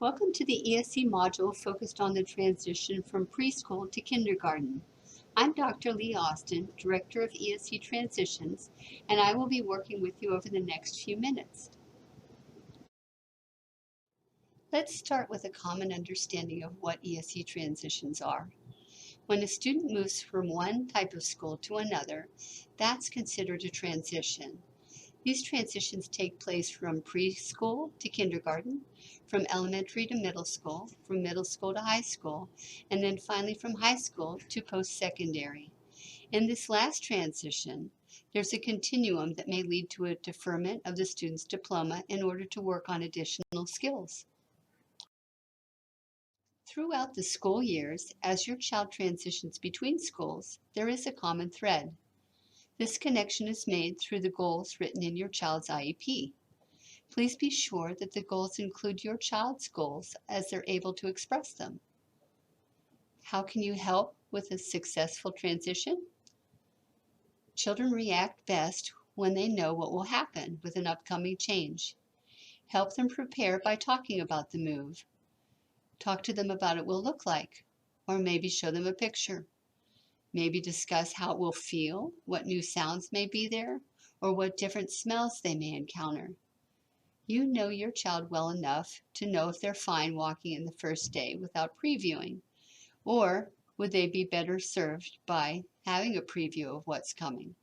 Welcome to the ESE module focused on the transition from preschool to kindergarten. I'm Dr. Lee Austin, Director of ESE Transitions, and I will be working with you over the next few minutes. Let's start with a common understanding of what ESE transitions are. When a student moves from one type of school to another, that's considered a transition. These transitions take place from preschool to kindergarten, from elementary to middle school, from middle school to high school, and then finally from high school to post-secondary. In this last transition, there's a continuum that may lead to a deferment of the student's diploma in order to work on additional skills. Throughout the school years, as your child transitions between schools, there is a common thread. This connection is made through the goals written in your child's IEP. Please be sure that the goals include your child's goals as they're able to express them. How can you help with a successful transition? Children react best when they know what will happen with an upcoming change. Help them prepare by talking about the move. Talk to them about what it will look like, or maybe show them a picture. Maybe discuss how it will feel, what new sounds may be there, or what different smells they may encounter. You know your child well enough to know if they're fine walking in the first day without previewing, or would they be better served by having a preview of what's coming.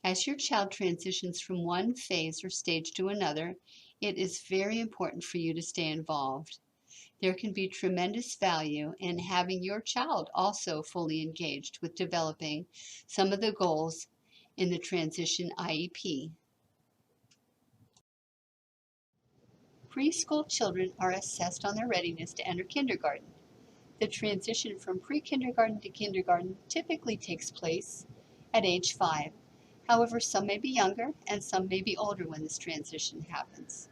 As your child transitions from one phase or stage to another, it is very important for you to stay involved. There can be tremendous value in having your child also fully engaged with developing some of the goals in the transition IEP. Preschool children are assessed on their readiness to enter kindergarten. The transition from pre-kindergarten to kindergarten typically takes place at age 5. However, some may be younger and some may be older when this transition happens.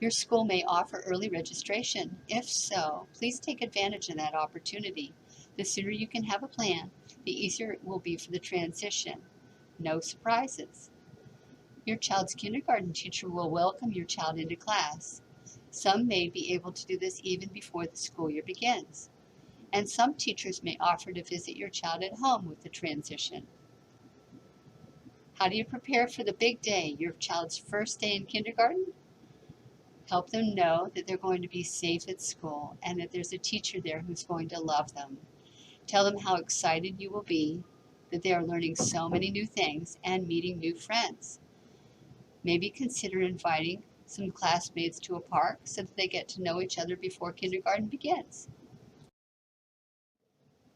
Your school may offer early registration. If so, please take advantage of that opportunity. The sooner you can have a plan, the easier it will be for the transition. No surprises. Your child's kindergarten teacher will welcome your child into class. Some may be able to do this even before the school year begins. And some teachers may offer to visit your child at home with the transition. How do you prepare for the big day, your child's first day in kindergarten? Help them know that they're going to be safe at school and that there's a teacher there who's going to love them. Tell them how excited you will be, that they are learning so many new things and meeting new friends. Maybe consider inviting some classmates to a park so that they get to know each other before kindergarten begins.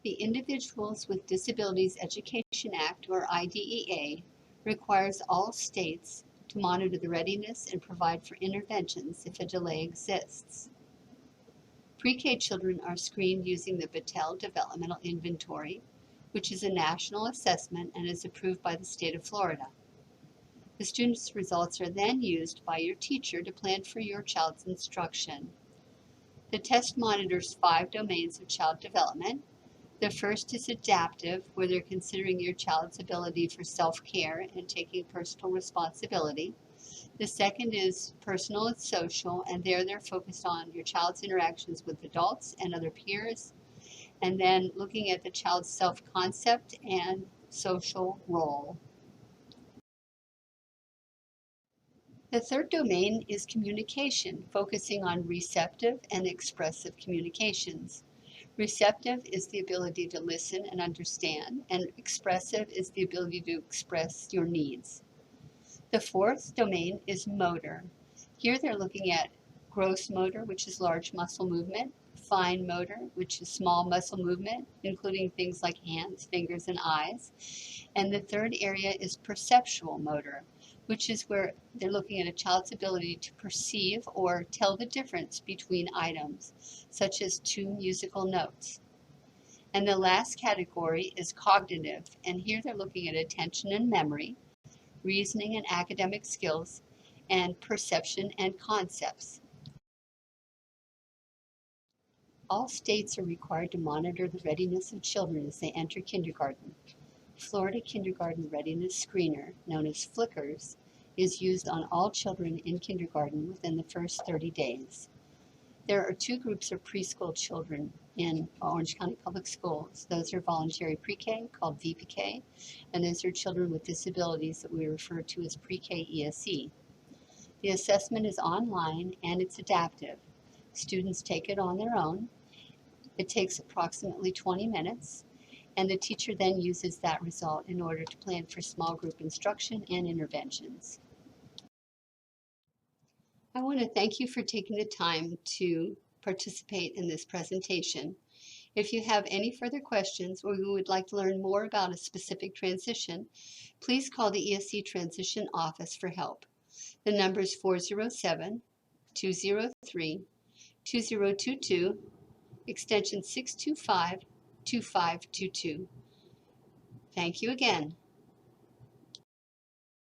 The Individuals with Disabilities Education Act, or IDEA, requires all states to monitor the readiness and provide for interventions if a delay exists. Pre-K children are screened using the Battelle Developmental Inventory, which is a national assessment and is approved by the state of Florida. The students' results are then used by your teacher to plan for your child's instruction. The test monitors 5 domains of child development. The first is adaptive, where they're considering your child's ability for self-care and taking personal responsibility. The second is personal and social, and there they're focused on your child's interactions with adults and other peers, and then looking at the child's self-concept and social role. The third domain is communication, focusing on receptive and expressive communications. Receptive is the ability to listen and understand, and expressive is the ability to express your needs. The fourth domain is motor. Here they're looking at gross motor, which is large muscle movement, fine motor, which is small muscle movement, including things like hands, fingers, and eyes. And the third area is perceptual motor, which is where they're looking at a child's ability to perceive or tell the difference between items, such as 2 musical notes. And the last category is cognitive, and here they're looking at attention and memory, reasoning and academic skills, and perception and concepts. All states are required to monitor the readiness of children as they enter kindergarten. Florida Kindergarten Readiness Screener, known as FLICRS, is used on all children in kindergarten within the first 30 days. There are two groups of preschool children in Orange County Public Schools. Those are voluntary pre-K, called VPK, and those are children with disabilities that we refer to as pre-K ESE. The assessment is online and it's adaptive. Students take it on their own. It takes approximately 20 minutes, and the teacher then uses that result in order to plan for small group instruction and interventions. I want to thank you for taking the time to participate in this presentation. If you have any further questions or you would like to learn more about a specific transition, please call the ESE Transition office for help. The number is 407-203-2022, extension 625-2522. Thank you again.